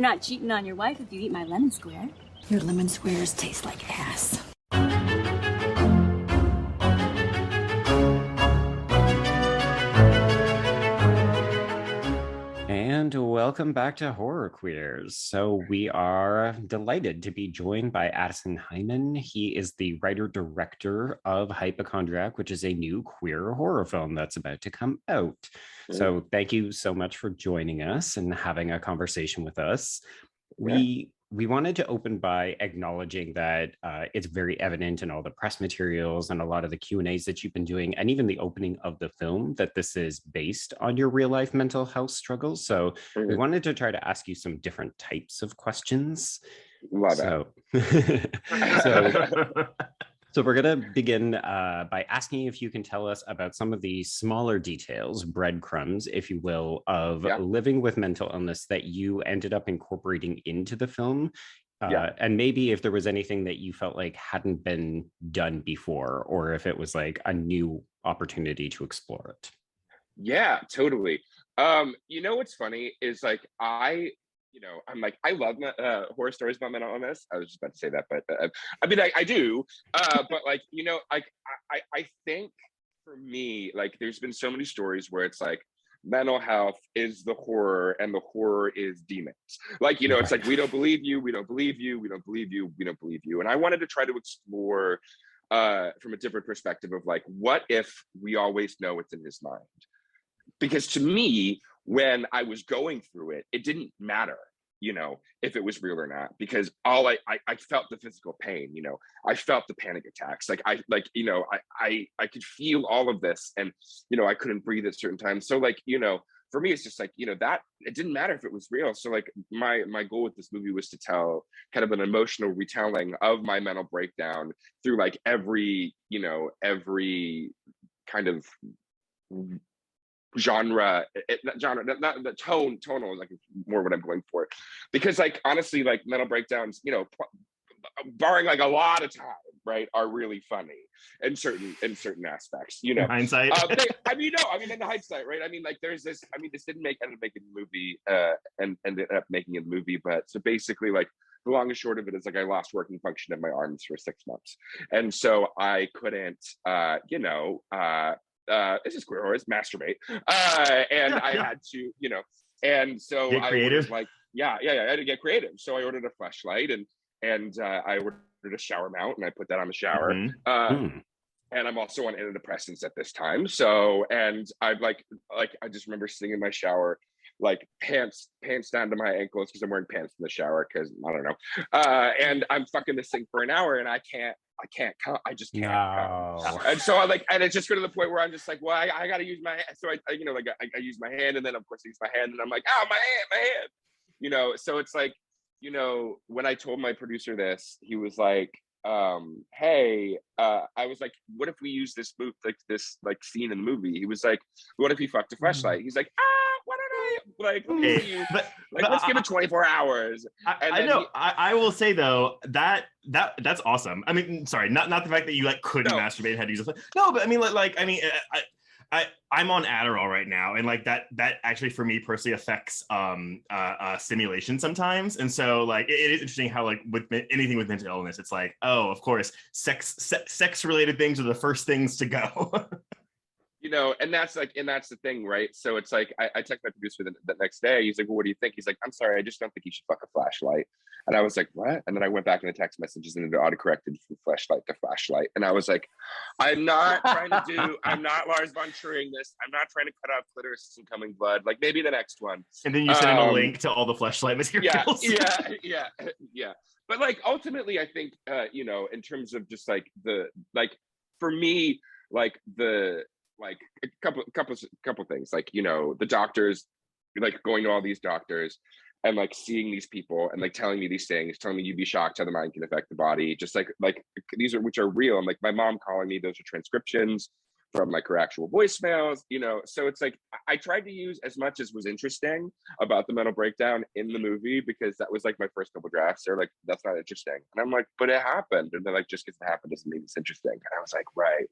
You're not cheating on your wife if you eat my lemon square. Your lemon squares taste like ass. And welcome back to Horror Queers. So we are delighted to be joined by Addison Heimann. He is the writer-director of HYPOCHONDRIAC, which is a new queer horror film that's about to come out. So thank you so much for joining us and having a conversation with us. We wanted to open by acknowledging that it's very evident in all the press materials and a lot of the Q&As that you've been doing, and even the opening of the film, that this is based on your real life mental health struggles. So we wanted to try to ask you some different types of questions. So we're going to begin by asking if you can tell us about some of the smaller details, breadcrumbs, if you will, of living with mental illness that you ended up incorporating into the film. And maybe if there was anything that you felt like hadn't been done before, or if it was like a new opportunity to explore it. Yeah, totally. You know, what's funny is like, I'm like, I love horror stories about mental illness. I was just about to say that, but I mean, I do. But like, you know, like I think for me, like, there's been so many stories where it's like mental health is the horror and the horror is demons. Like, you know, it's like, we don't believe you, we don't believe you, we don't believe you, we don't believe you. And I wanted to try to explore from a different perspective of like, what if we always know what's in his mind? Because to me, when I was going through it, it didn't matter, you know, if it was real or not, because all I felt the physical pain, you know, I felt the panic attacks. Like, I could feel all of this, and, you know, I couldn't breathe at certain times. So like, you know, for me, it's just like, you know, that it didn't matter if it was real. So like my goal with this movie was to tell kind of an emotional retelling of my mental breakdown through like every kind of tonal is like more what I'm going for, because like honestly, like mental breakdowns, you know, barring like a lot of time, right, are really funny in certain aspects, you know. Hindsight. In the hindsight, right? I mean, like there's this. I mean, this didn't end up making the movie, and ended up making a movie. But so basically, like the long and short of it is like I lost working function in my arms for 6 months, and so I couldn't, this is queer horrors, masturbate. And I had to, you know, and so get creative. I had to get creative. So I ordered a flashlight and I ordered a shower mount, and I put that on the shower. And I'm also on antidepressants at this time. So, and I I just remember sitting in my shower, like pants down to my ankles, because I'm wearing pants in the shower, because I don't know. And I'm fucking this thing for an hour, and I can't I just can't come. And so and it's just go to the point where I'm just like, well, I gotta use my hand. So I use my hand, and then of course I use my hand, and I'm like, oh, my hand, you know. So it's like, you know, when I told my producer this, he was like, hey, I was like, what if we use this scene in the movie? He was like, what if you fucked a flashlight? He's like, why don't let's give it 24 hours. I will say though, that's awesome. I mean, sorry, not the fact that you like couldn't masturbate and had to use a no, but I mean, I'm on Adderall right now, and like that actually for me personally affects stimulation sometimes. And so like it is interesting how like with anything with mental illness, it's like, oh, of course, sex related things are the first things to go. You know, and that's the thing, right? So it's like, I text my producer the next day. He's like, well, what do you think? He's like, I'm sorry, I just don't think you should fuck a flashlight. And I was like, what? And then I went back in the text messages, and it autocorrected from flashlight to flashlight. And I was like, I'm not Lars von Triering this. I'm not trying to cut out clitoris and coming blood. Like maybe the next one. And then you send him a link to all the flashlight materials. Yeah. But like, ultimately, I think, you know, in terms of just like for me, like a couple things, like, you know, the doctors, like going to all these doctors and like seeing these people and like telling me these things, telling me you'd be shocked how the mind can affect the body, just like these are, which are real. And like my mom calling me, those are transcriptions. from like her actual voicemails, so it's like I tried to use as much as was interesting about the mental breakdown in the movie, because that was like my first couple drafts. They're like, that's not interesting, and I'm like, but it happened. And they're like, just because it happened doesn't mean it's interesting. And I was like, right.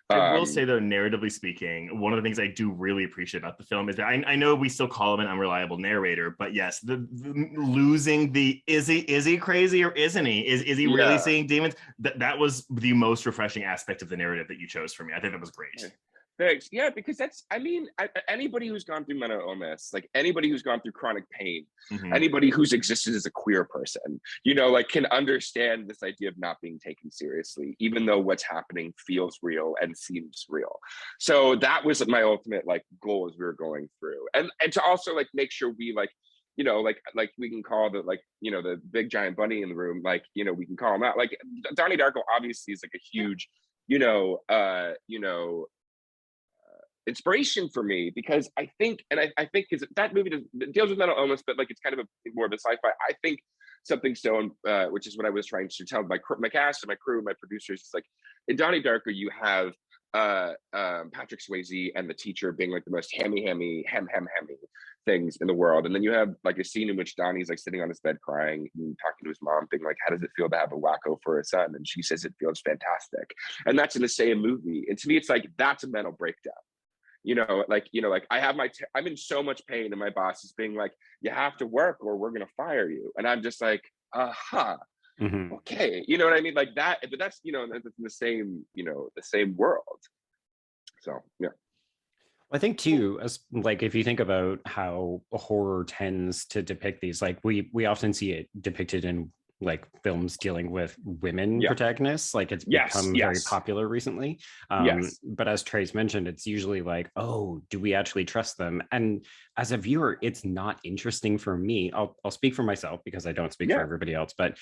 I will say though, narratively speaking, one of the things I do really appreciate about the film is that I know we still call him an unreliable narrator, but yes, the losing the is he crazy or isn't he? Is he really seeing demons? That was the most refreshing aspect of the narrative that you chose for me. I think that was great. Thanks. Yeah, because anybody who's gone through mental illness, like anybody who's gone through chronic pain, anybody who's existed as a queer person, like can understand this idea of not being taken seriously, even though what's happening feels real and seems real. So that was my ultimate like goal as we were going through, and to also like make sure we like, like we can call the like, the big giant bunny in the room, like, we can call him out. Like Donnie Darko obviously is like a huge, inspiration for me, because I think because that movie deals with mental illness, but like it's kind of more of a sci-fi. I think something so, which is what I was trying to tell my cast and my crew, my producers. It's like in Donnie Darko, you have Patrick Swayze and the teacher being like the most hammy things in the world, and then you have like a scene in which Donnie's like sitting on his bed crying and talking to his mom, being like, how does it feel to have a wacko for a son? And she says it feels fantastic. And that's in the same movie, and to me it's like that's a mental breakdown. Like I have I'm in so much pain, and my boss is being like, you have to work or we're gonna fire you. And I'm just like, okay, you know what I mean? Like that, but that's that's in the same, the same world. So yeah. I think too, as like if you think about how horror tends to depict these, like we often see it depicted in like films dealing with women protagonists, like it's become very popular recently. But as Trace mentioned, it's usually like, oh, do we actually trust them? And as a viewer, it's not interesting for me. I'll speak for myself because I don't speak for everybody else, but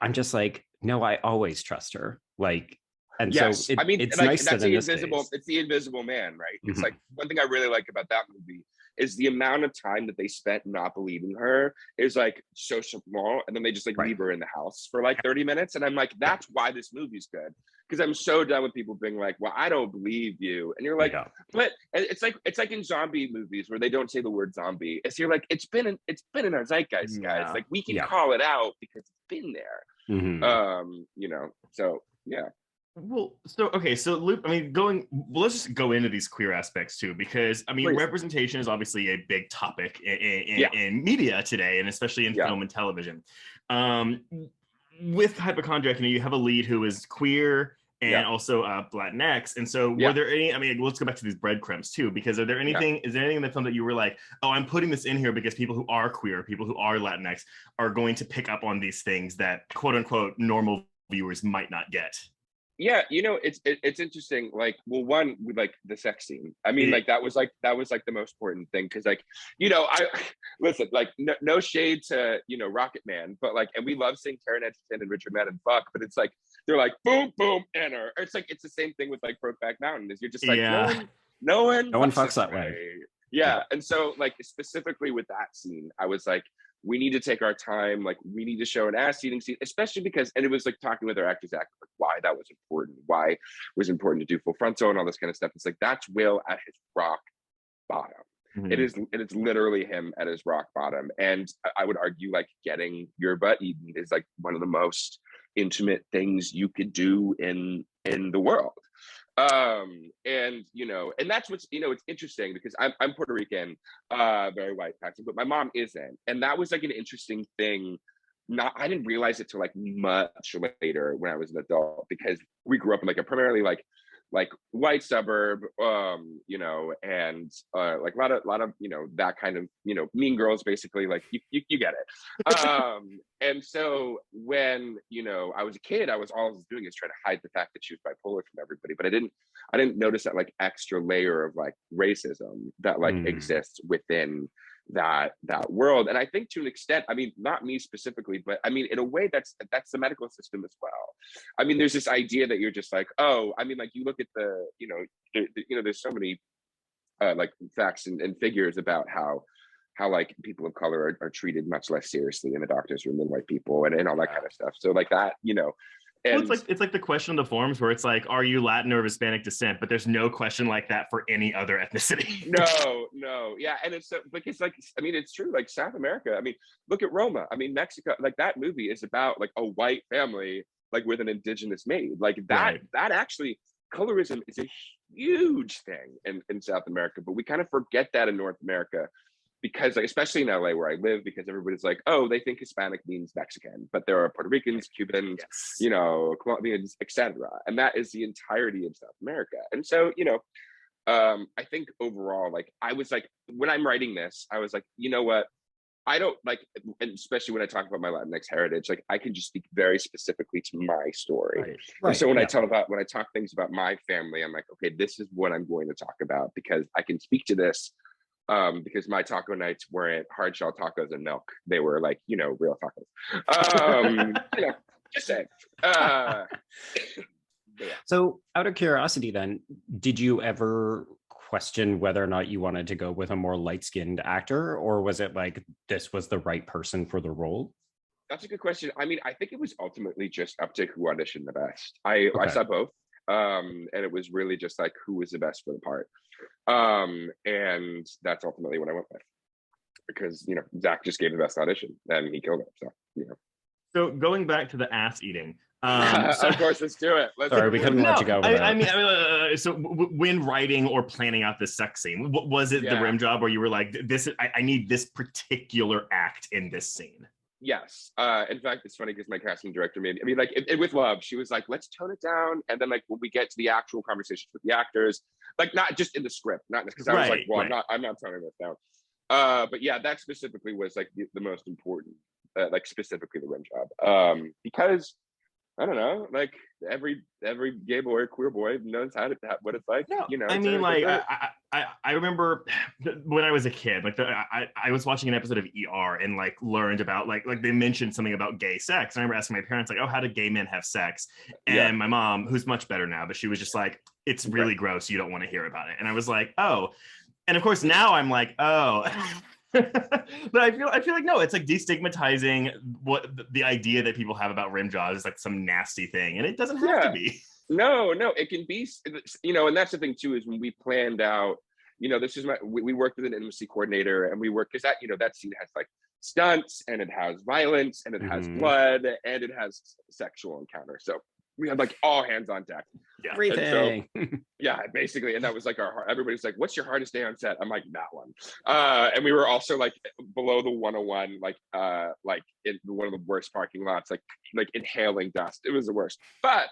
I'm just like, no, I always trust her. Like, and so it's like, nice that's that the invisible. It's the invisible man, right? It's like one thing I really like about that movie is the amount of time that they spent not believing her is like so small, and then they just like leave her in the house for like 30 minutes, and I'm like, that's why this movie's good, because I'm so done with people being like, well, I don't believe you, and you're like, but it's like in zombie movies where they don't say the word zombie. It's you're like, it's been in our zeitgeist, guys. Like we can call it out because it's been there. So yeah. Well, so okay, so Luke, I mean, let's just go into these queer aspects too, because I mean, representation is obviously a big topic in media today, and especially in film and television. With Hypochondriac, you have a lead who is queer and also Latinx, and so were there any? I mean, let's go back to these breadcrumbs too, because is there anything in the film that you were like, oh, I'm putting this in here because people who are queer, people who are Latinx, are going to pick up on these things that quote unquote normal viewers might not get? Yeah, it's interesting. Like, well, one with like the sex scene. I mean, like that was like the most important thing, because like, I listen, like no shade to Rocket Man, but like, and we love seeing Taron Egerton and Richard Madden fuck, but it's like they're like boom boom enter. It's like it's the same thing with like Brokeback Mountain. Is you're just like no one fucks that way. Yeah, and so like specifically with that scene, I was like, we need to take our time. Like, we need to show an ass eating scene, especially because, and it was like talking with our actors, like why that was important, why it was important to do full frontal and all this kind of stuff. It's like, that's Will at his rock bottom. It is literally him at his rock bottom. And I would argue like getting your butt eaten is like one of the most intimate things you could do in the world. And that's what's, it's interesting because I'm Puerto Rican, very white passing, but my mom isn't. And that was like an interesting thing. I didn't realize it till like much later when I was an adult, because we grew up in like a primarily like white suburb, and like a lot of that kind of Mean Girls, basically, like you get it. And so when I was a kid, I was always doing is trying to hide the fact that she was bipolar from everybody, but I didn't notice that like extra layer of like racism that like exists within that world. And I think to an extent, I mean, not me specifically, but I mean, in a way, that's the medical system as well. I mean, there's this idea that you're just like, oh, I mean, like you look at there's so many like facts and figures about how like people of color are treated much less seriously in the doctor's room than white people, and all that kind of stuff. So like that, Well, And it's like the question on the forums where it's like, are you Latin or of Hispanic descent? But there's no question like that for any other ethnicity. no, yeah, and it's so because like I mean it's true, like South America. I mean, look at Roma. I mean, Mexico. Like that movie is about like a white family like with an indigenous maid. Like that Right. that actually colorism is a huge thing in South America, but we kind of forget that in North America because like especially in LA where I live, because everybody's like, oh, they think Hispanic means Mexican, but there are Puerto Ricans, Cubans, Yes. you know, Colombians, etc. And that is the entirety of South America. And so, you know, I think overall, like I was like, when I'm writing this, I was like, you know what? I don't like, and especially when I talk about my Latinx heritage, like I can just speak very specifically to my story. Right. And so when yeah. when I talk things about my family, I'm like, okay, this is what I'm going to talk about because I can speak to this. Because my taco nights weren't hard shell tacos and milk; they were like, you know, real tacos. You know, just saying. Yeah. So, out of curiosity, then, did you ever question whether or not you wanted to go with a more light-skinned actor, or was it like this was the right person for the role? That's a good question. I mean, I think it was ultimately just up to who auditioned the best. I Okay. saw both, and it was really just like who was the best for the part. And that's ultimately what I went with because you know Zach just gave the best audition and he killed it. So you know, So going back to the ass eating. So, of course, let's do it. Sorry, we couldn't let you go without. I mean, so when writing or planning out this sex scene, was it the Yeah. rim job where you were like, this? I need this particular act in this scene? Yes. In fact, it's funny because my casting director made, I mean, like with love, she was like, let's tone it down. And then like when we get to the actual conversations with the actors, like not just in the script, not because I was like, well, right. I'm not toning this down. But yeah, that specifically was like the most important, like specifically the rim job. Because I don't know, like every gay boy or queer boy knows what it's like. No, You know, I mean, like I remember when I was a kid, like I was watching an episode of ER and like learned about like they mentioned something about gay sex. And I remember asking my parents like, oh, how do gay men have sex? And my mom, who's much better now, but she was just like, it's really gross. You don't want to hear about it. And I was like, oh, and of course now I'm like, oh. But I feel like no, it's like destigmatizing what the idea that people have about rim jobs is like some nasty thing, and it doesn't have to be. No, it can be, you know, and that's the thing too, is when we planned out, you know, this is we worked with an intimacy coordinator and we worked, because that, you know, that scene has like stunts and it has violence and it has blood and it has sexual encounter. So we had like all hands on deck. Yeah. Everything. So, yeah, basically. And that was like everybody's like, what's your hardest day on set? I'm like, that one. And we were also like below the 101, like in one of the worst parking lots, like inhaling dust. It was the worst. But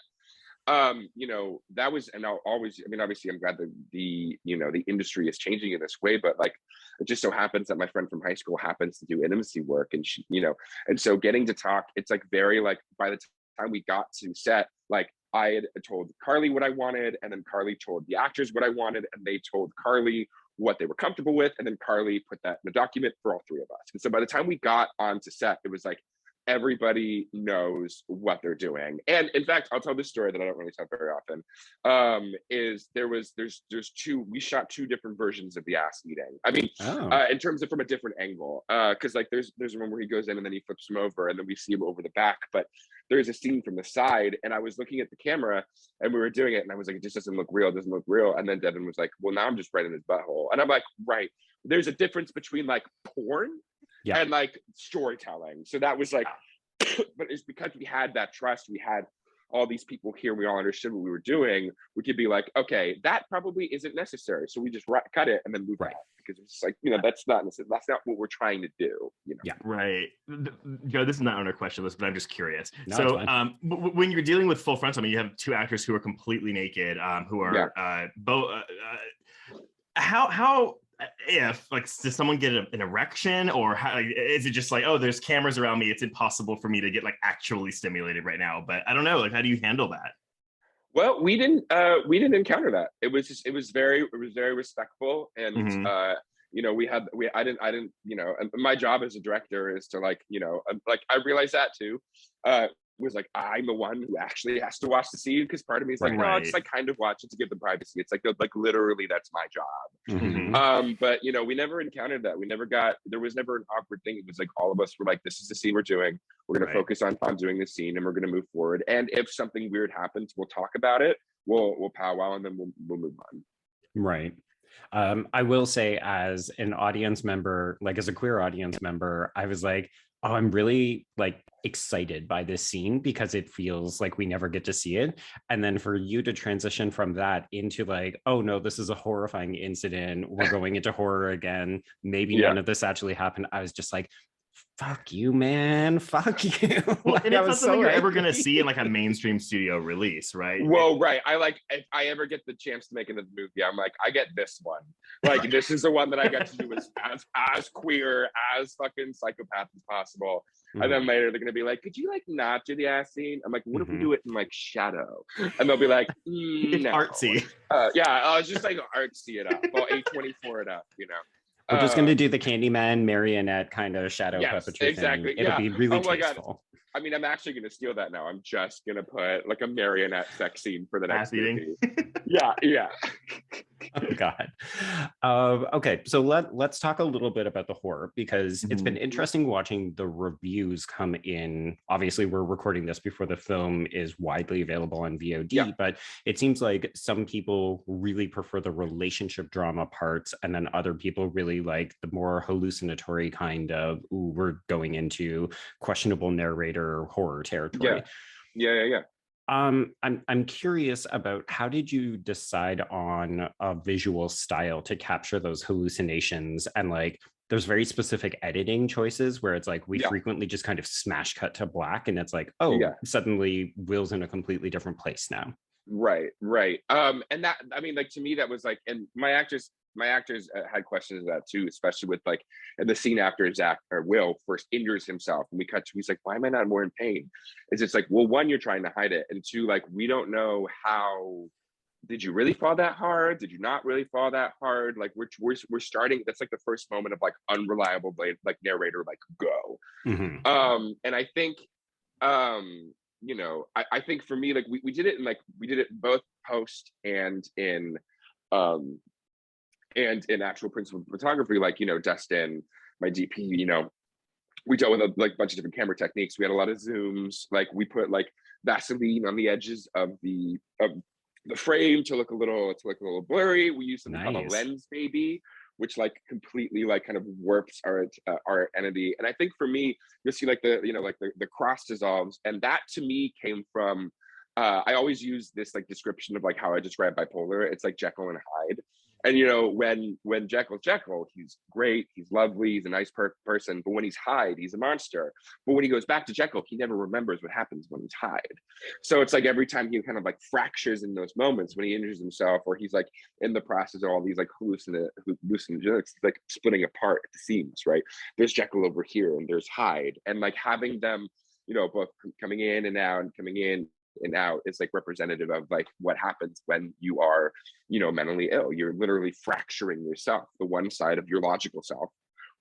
you know, that was, and I'll always, I mean, obviously I'm glad that the you know, the industry is changing in this way, but like it just so happens that my friend from high school happens to do intimacy work, and she, you know, and so getting to talk, it's like very like by the time we got to set, like I had told Carly what I wanted, and then Carly told the actors what I wanted, and they told Carly what they were comfortable with, and then Carly put that in a document for all three of us. And so by the time we got onto set, it was like everybody knows what they're doing. And in fact, I'll tell this story that I don't really tell very often. Is there's two, we shot two different versions of the ass eating. I mean, in terms of from a different angle, because like there's one where he goes in and then he flips him over and then we see him over the back, but there's a scene from the side, and I was looking at the camera and we were doing it and I was like, it just doesn't look real, and then Devin was like, well, now I'm just right in his butthole. And I'm like, right, there's a difference between like porn and like storytelling. So that was like, but it's because we had that trust, we had all these people here, we all understood what we were doing, we could be like, okay, that probably isn't necessary, so we just cut it and then move on, because it's like, you know, that's not what we're trying to do, you know. Right. Joe, this is not on our question list, but I'm just curious. No, so when you're dealing with full frontal, I mean, you have two actors who are completely naked, who are both how if like, does someone get an erection, or how, like, is it just like, oh, there's cameras around me, it's impossible for me to get like actually stimulated right now? But I don't know, like, how do you handle that? Well, we didn't encounter that. It was very respectful, and you know, I didn't, you know, my job as a director is to like, you know, like I realized that too. was like, I'm the one who actually has to watch the scene, because part of me is like, no, I'll just like kind of watch it to give them privacy. It's like literally that's my job. But you know, we never encountered that. There was never an awkward thing. It was like all of us were like, this is the scene we're doing. We're going to focus on doing this scene, and we're going to move forward. And if something weird happens, we'll talk about it. We'll powwow, and then we'll move on. Right. I will say, as an audience member, like as a queer audience member, I was like, oh, I'm really like excited by this scene because it feels like we never get to see it. And then for you to transition from that into like, oh no, this is a horrifying incident. We're going into horror again. Maybe none of this actually happened. I was just like, fuck you, man. Fuck you. Well, Like, and it's not something you're ever angry. going to see in like a mainstream studio release, right? Well, right. I like, if I ever get the chance to make another movie, I'm like, I get this one. Like, this is the one that I get to do as queer, as fucking psychopath as possible. And then later they're gonna be like, could you like not do the ass scene? I'm like, what if we do it in like shadow? And they'll be like, It's no. artsy. Yeah, I was just like artsy it up, well, A24 it up, you know. We're just going to do the Candyman marionette kind of shadow puppetry exactly. thing. It'll be really my tasteful. God. I mean, I'm actually going to steal that now. I'm just going to put like a marionette sex scene for the next movie. Yeah. Oh God. Okay, so let's talk a little bit about the horror, because it's been interesting watching the reviews come in. Obviously, we're recording this before the film is widely available on VOD, but it seems like some people really prefer the relationship drama parts, and then other people really like the more hallucinatory kind of, ooh, we're going into questionable narrator horror territory. Yeah. I'm curious about, how did you decide on a visual style to capture those hallucinations? And like, there's very specific editing choices where it's like we frequently just kind of smash cut to black, and it's like, oh, suddenly Will's in a completely different place now. Right. And that, I mean, like, to me, that was like, and my actors had questions of that too, especially with like the scene after Zach or Will first injures himself, and we cut to, he's like, why am I not more in pain? It's just like, well, one, you're trying to hide it, and two, like, we don't know how. Did you really fall that hard? Did you not really fall that hard? Like, we're starting. That's like the first moment of like unreliable like narrator, like go. And I think, you know, I think for me, like we did it both post and in actual principal photography. Like, you know, Dustin, my DP, you know, we dealt with a like bunch of different camera techniques. We had a lot of zooms. Like, we put like Vaseline on the edges of the frame to look a little blurry. We used something called a lens baby, which like completely like kind of warps our entity. And I think for me, you'll see like the cross dissolves, and that to me came from I always use this like description of like how I describe bipolar. It's like Jekyll and Hyde. And, you know, when Jekyll's Jekyll, he's great, he's lovely, he's a nice person. But when he's Hyde, he's a monster. But when he goes back to Jekyll, he never remembers what happens when he's Hyde. So it's like every time he kind of like fractures in those moments when he injures himself, or he's like in the process of all these like hallucinogenics, like splitting apart at the seams, right? There's Jekyll over here, and there's Hyde. And like having them, you know, both coming in and out and coming in and out is like representative of like what happens when you are, you know, mentally ill. You're literally fracturing yourself, the one side of your logical self,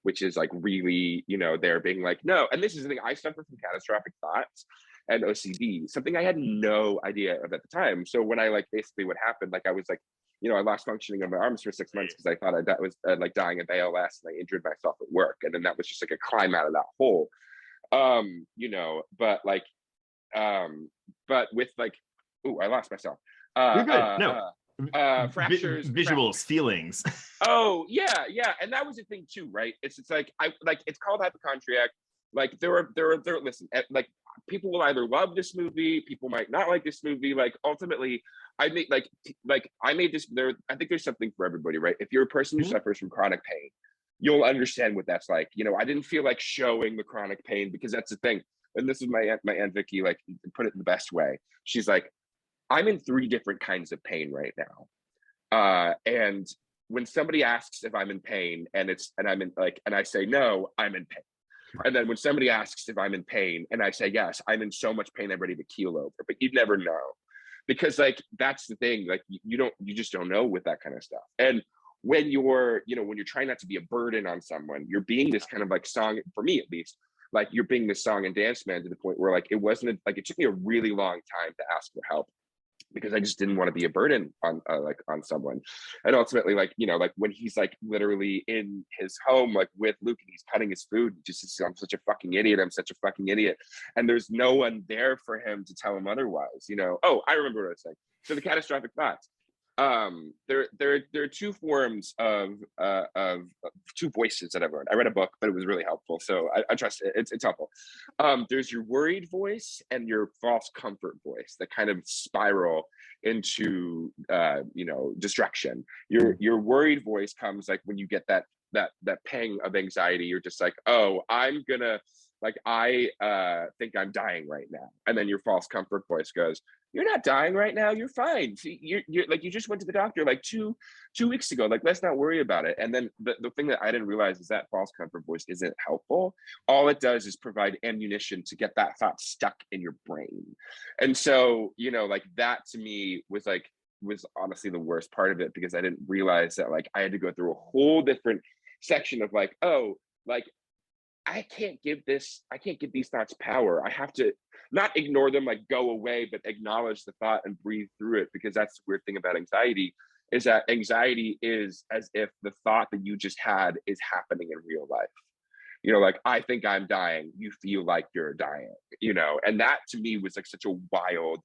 which is like really, you know, they're being like, no. And this is the thing, I suffer from catastrophic thoughts and OCD, something I had no idea of at the time. So when I like basically what happened, like I was like, you know, I lost functioning of my arms for 6 months because I thought that was like dying of ALS, and I injured myself at work. And then that was just like a climb out of that hole. You know, but like, but with like, ooh, I lost myself. You're good. Fractures, visuals, feelings. Oh yeah, and that was the thing too, right? It's like it's called hypochondriac. Like there are listen, like people will either love this movie, people might not like this movie. Like ultimately, I made this. I think there's something for everybody, right? If you're a person who suffers from chronic pain, you'll understand what that's like. You know, I didn't feel like showing the chronic pain, because that's the thing. And this is my aunt Vicky, like, put it in the best way. She's like, I'm in 3 different kinds of pain right now. And when somebody asks if I'm in pain, and I say, no, I'm in pain. Right. And then when somebody asks if I'm in pain and I say, yes, I'm in so much pain, I'm ready to keel over, but you'd never know, because like, that's the thing. Like you just don't know with that kind of stuff. And when you're trying not to be a burden on someone, you're being this kind of like song, for me at least, like you're being the song and dance man to the point where like it wasn't like it took me a really long time to ask for help because I just didn't want to be a burden on like on someone. And ultimately, like, you know, like when he's like literally in his home, like with Luke and he's cutting his food, just says, I'm such a fucking idiot. I'm such a fucking idiot. And there's no one there for him to tell him otherwise, you know? Oh, I remember what I was saying. So the catastrophic thoughts. There are two forms of two voices that I've learned. I read a book, but it was really helpful, so I trust it. It's helpful. There's your worried voice and your false comfort voice that kind of spiral into you know, distraction. Your worried voice comes like when you get that pang of anxiety. You're just like, oh, I'm gonna, like, I think I'm dying right now. And then your false comfort voice goes, you're not dying right now. You're fine. See, you're like, you just went to the doctor like two weeks ago. Like, let's not worry about it. And then the thing that I didn't realize is that false comfort voice isn't helpful. All it does is provide ammunition to get that thought stuck in your brain. And so, you know, like that to me was honestly the worst part of it, because I didn't realize that like I had to go through a whole different section of like, oh, like, I can't give these thoughts power. I have to not ignore them, like go away, but acknowledge the thought and breathe through it. Because that's the weird thing about anxiety, is that anxiety is as if the thought that you just had is happening in real life. You know, like, I think I'm dying. You feel like you're dying, you know? And that to me was like such a wild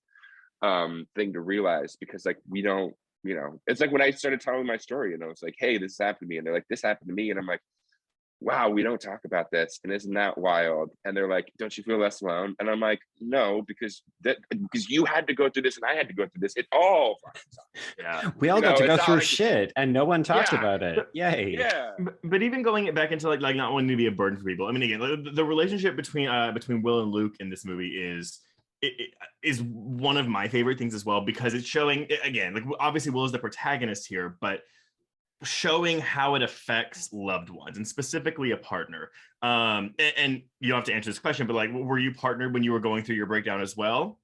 thing to realize, because like we don't, you know, it's like when I started telling my story, you know, it's like, hey, this happened to me. And they're like, this happened to me. And I'm like, wow, we don't talk about this, and isn't that wild? And they're like, don't you feel less alone? And I'm like, no, because you had to go through this and I had to go through this. It all yeah, we all got to go through like shit and no one talked about it. Yay. Yeah. But even going back into like not wanting to be a burden for people, I mean, again, the relationship between Will and Luke in this movie is one of my favorite things as well, because it's showing, again, like obviously Will is the protagonist here, but showing how it affects loved ones, and specifically a partner. And you don't have to answer this question, but like, were you partnered when you were going through your breakdown as well?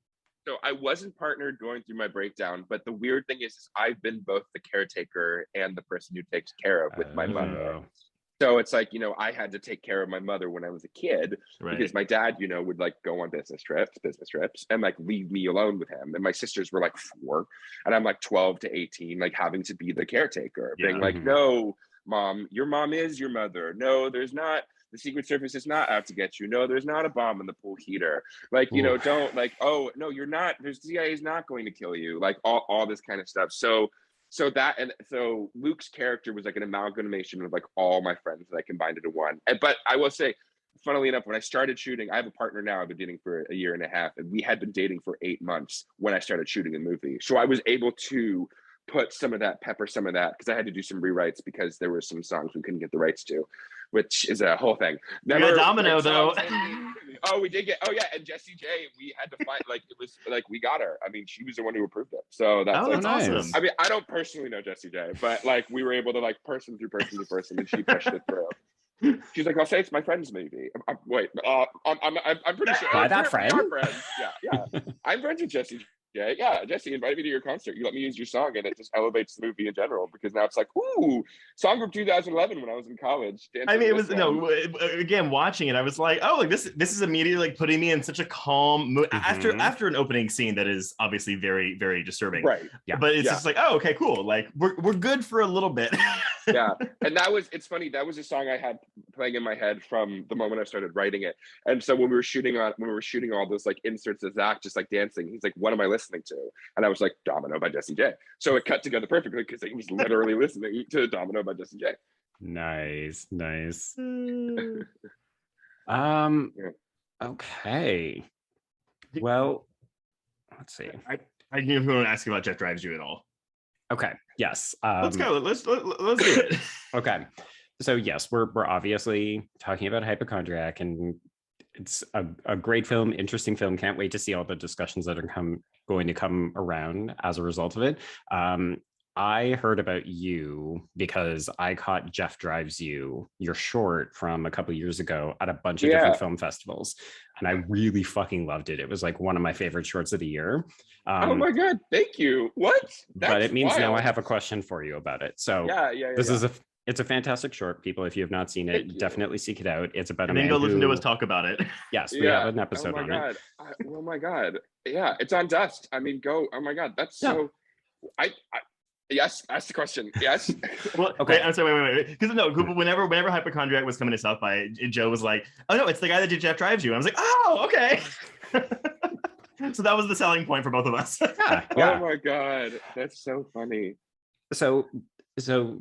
So I wasn't partnered going through my breakdown, but the weird thing is I've been both the caretaker and the person who takes care of with my mother. So it's like, you know, I had to take care of my mother when I was a kid, right, because my dad, you know, would like go on business trips and like leave me alone with him. And my sisters were like 4 and I'm like 12 to 18, like having to be the caretaker, being like, no, mom, your mom is your mother. No, there's not. The Secret Service is not out to get you. No, there's not a bomb in the pool heater. Like, you know, don't like, oh, no, you're not. There's CIA is not going to kill you. Like all this kind of stuff. So Luke's character was like an amalgamation of like all my friends that I combined into one. But I will say, funnily enough, when I started shooting, I have a partner now. I've been dating for a year and a half, and we had been dating for 8 months when I started shooting the movie. So I was able to pepper some of that, because I had to do some rewrites because there were some songs we couldn't get the rights to, which is a whole thing. Never, you got Domino though. Oh, we did get. Oh yeah, and Jessie J. We had to find. Like it was like we got her. I mean, she was the one who approved it. So that's awesome. I mean, I don't personally know Jessie J, but like we were able to like person through person, and she pushed it through. She's like, I'll say it's my friend's movie. I'm pretty sure. By that friend? Yeah. I'm friends with Jessie J. Yeah, Jessie invited me to your concert. You let me use your song, and it just elevates the movie in general, because now it's like, ooh, song from 2011 when I was in college. I mean, it was again watching it, I was like, oh, like this is immediately like putting me in such a calm mood after an opening scene that is obviously very, very disturbing. Right. Yeah. But it's just like, oh, okay, cool. Like we're good for a little bit. Yeah, and it's funny. That was a song I had playing in my head from the moment I started writing it. And so when we were shooting all those like inserts of Zach just like dancing, he's like, "What am I listening to?" And I was like, "Domino" by Jessie J. So it cut together perfectly because he was literally listening to Domino by Jessie J. Nice. Okay. Well, let's see. I didn't even want to ask you about Jeff Drives You at all. Okay. Yes. Let's go. Let's do it. Okay. So yes, we're obviously talking about Hypochondriac, and it's a great film, interesting film. Can't wait to see all the discussions that are going to come around as a result of it. I heard about you because I caught Jeff Drives You, your short from a couple of years ago, at a bunch of different film festivals. And I really fucking loved it. It was like one of my favorite shorts of the year. Oh my God, thank you. What? But it means wild. Now I have a question for you about it. So yeah. This is It's a fantastic short, people. If you have not seen it, definitely seek it out. It's about and a then man go listen who, to us talk about it. yes, we have an episode oh my on god. it. Oh my god. Yeah, it's on Dust. I mean, go. Oh my god, that's so. I yes, ask the question. Yes. Well, Okay. wait, I'm sorry, wait. Because no, whenever Hypochondriac was coming to South by, Joe was like, "Oh no, it's the guy that did Jeff Drives You." And I was like, "Oh, okay." So that was the selling point for both of us. Yeah. Oh my god, that's so funny. So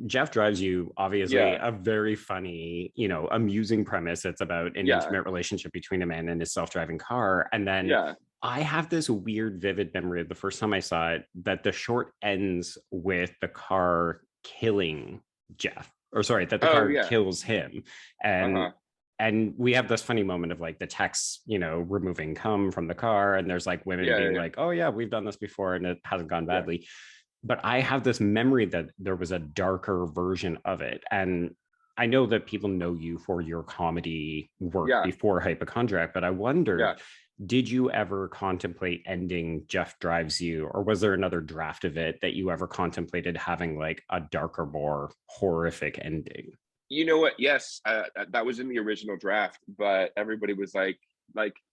Jeff Drives You, obviously Yeah. a very funny, amusing premise. It's about an intimate relationship between a man and his self-driving car. And then I have this weird, vivid memory of the first time I saw it, that the short ends with the car killing Jeff, or sorry, that the car kills him. And and we have this funny moment of like the techs, removing cum from the car, and there's like women being like, "Oh yeah, we've done this before and it hasn't gone badly." But I have this memory that there was a darker version of it. And I know that people know you for your comedy work before Hypochondriac, but I wonder, did you ever contemplate ending Jeff Drives You, or was there another draft of it that you ever contemplated having like a darker, more horrific ending? You know what? Yes, that was in the original draft, but everybody was like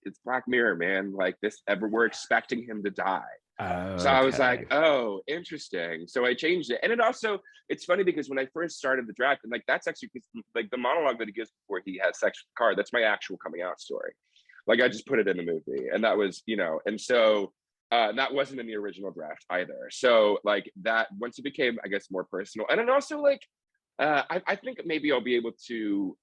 it's Black Mirror, man. Like this, we're expecting him to die. So I was like, oh, interesting. So I changed it. And it's funny because when I first started the draft, and like that's actually like the monologue that he gives before he has sex with the car, that's my actual coming out story. Like I just put it in the movie, and that was, and so that wasn't in the original draft either. So like that, once it became, I guess, more personal, and then also like I think maybe I'll be able to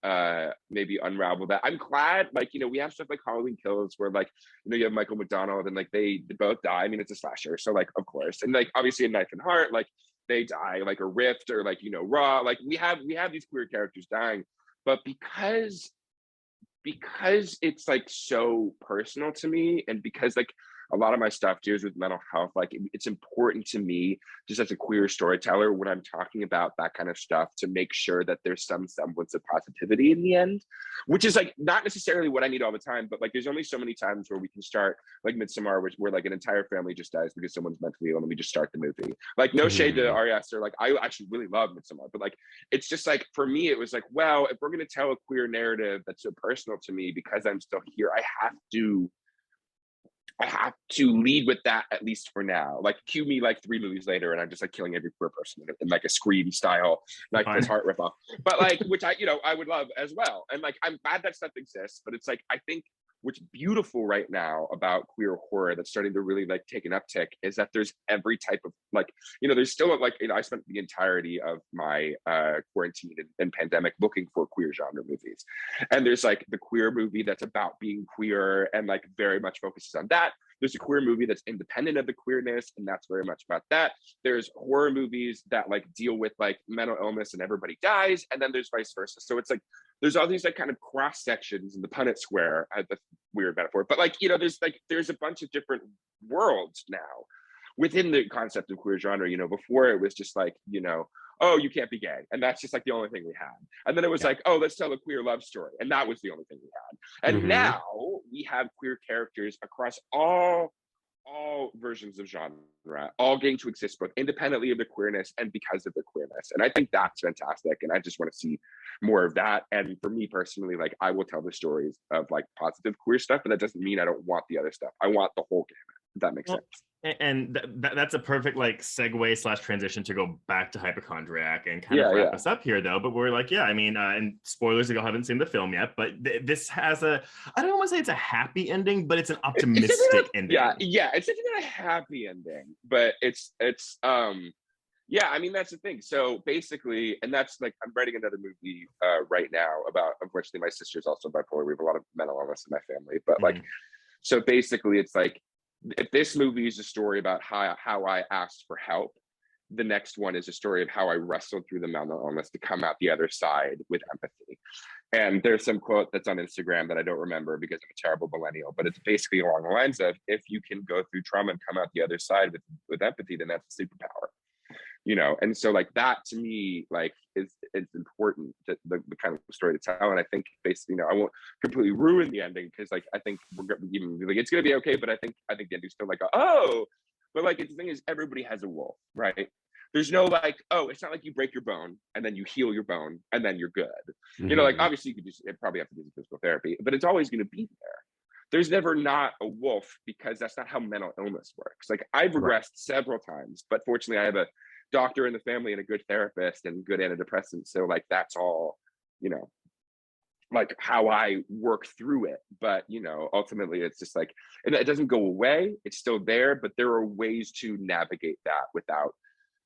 maybe unravel that. I'm glad, like, we have stuff like Halloween Kills where like, you have Michael McDonald and like they both die. I mean, it's a slasher, so like, of course, and like obviously in Knife and Heart, like they die, like a Rift or like Raw. Like we have these queer characters dying, but because it's like so personal to me, and because like a lot of my stuff deals with mental health, like it's important to me just as a queer storyteller when I'm talking about that kind of stuff to make sure that there's some semblance of positivity in the end, which is like not necessarily what I need all the time, but like there's only so many times where we can start like Midsommar, where like an entire family just dies because someone's mentally ill and we just start the movie. Like no shade to RS, or like I actually really love Midsommar, but like it's just like for me it was like, well, if we're going to tell a queer narrative that's so personal to me because I'm still here, I have to lead with that, at least for now. Like cue me like 3 movies later and I'm just like killing every queer person in like a Scream style, like this Heart ripoff. But like, which I would love as well. And like, I'm glad that stuff exists, but it's like, I think what's beautiful right now about queer horror that's starting to really like take an uptick is that there's every type of like, there's still like, I spent the entirety of my quarantine and pandemic looking for queer genre movies. And there's like the queer movie that's about being queer and like very much focuses on that. There's a queer movie that's independent of the queerness, and that's very much about that. There's horror movies that like deal with like mental illness and everybody dies, and then there's vice versa. So it's like there's all these like kind of cross sections in the Punnett Square. I had the weird metaphor, but like there's a bunch of different worlds now within the concept of queer genre. Before it was just like oh, you can't be gay, and that's just like the only thing we had. And then it was like, oh, let's tell a queer love story, and that was the only thing we had. And now we have queer characters across all versions of genre, all getting to exist both independently of the queerness and because of the queerness. And I think that's fantastic, and I just want to see more of that. And for me personally, like I will tell the stories of like positive queer stuff, but that doesn't mean I don't want the other stuff. I want the whole gamut, if that makes sense. And that's a perfect like segue / transition to go back to Hypochondriac and kind of wrap us up here, though. But we're like, I mean, and spoilers if you haven't seen the film yet, but this has I don't want to say it's a happy ending, but it's an optimistic ending. Yeah, it's not a happy ending, but it's I mean, that's the thing. So basically, and that's like, I'm writing another movie right now about, unfortunately, my sister's also bipolar. We have a lot of mental illness in my family, but like, so basically it's like, if this movie is a story about how I asked for help, the next one is a story of how I wrestled through the mental illness to come out the other side with empathy. And there's some quote that's on Instagram that I don't remember because I'm a terrible millennial, but it's basically along the lines of, if you can go through trauma and come out the other side with empathy, then that's a superpower. And so like that to me, like it's important, to the kind of story to tell. And I think basically, I won't completely ruin the ending, because like I think we're gonna even like it's gonna be okay, but I think the ending's still like but like the thing is, everybody has a wolf, right? there's no like, oh, it's not like you break your bone and then you heal your bone and then you're good. Mm-hmm. You know, like obviously you could probably have to do some physical therapy, but it's always going to be there. There's never not a wolf, because that's not how mental illness works. Like I've regressed several times, but fortunately I have a doctor in the family and a good therapist and good antidepressants. So like, that's all, you know, like how I work through it. But, you know, ultimately it's just like, and it doesn't go away. It's still there, but there are ways to navigate that without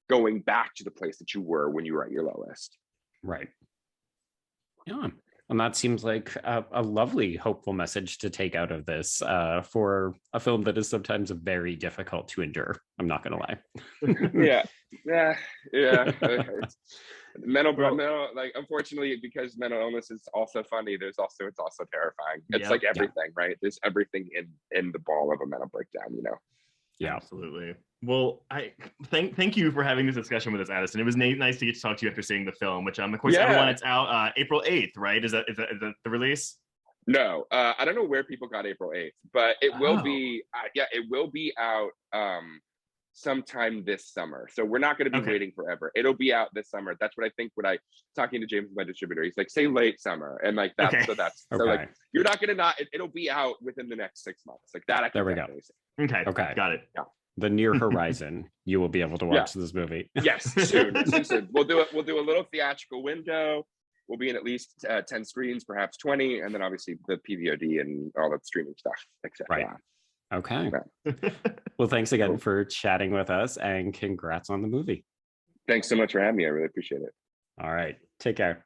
going back to the place that you were when you were at your lowest. Right. Yeah. And that seems like a lovely, hopeful message to take out of this for a film that is sometimes very difficult to endure. I'm not going to lie. Yeah. Mental, like, unfortunately, because mental illness is also funny, it's also terrifying. It's like everything, right? There's everything in the ball of a mental breakdown, you know? Yeah, absolutely. Well, I thank you for having this discussion with us, Addison. It was nice to get to talk to you after seeing the film, which of course everyone, it's out April 8th, right? Is that the release? No, I don't know where people got April 8th, but it will be it will be out sometime this summer. So we're not going to be waiting forever. It'll be out this summer. That's what I think. When I talking to James, my distributor, he's like, say late summer, and like that. Okay. So like you're not going to it'll be out within the next 6 months. Like that. There we go. Okay, got it. Yeah. The near horizon, you will be able to watch this movie. Yes, soon. We'll do a little theatrical window. We'll be in at least 10 screens, perhaps 20, and then obviously the PVOD and all that streaming stuff, etc. Right. Okay. Well, thanks again for chatting with us, and congrats on the movie. Thanks so much for having me. I really appreciate it. All right. Take care.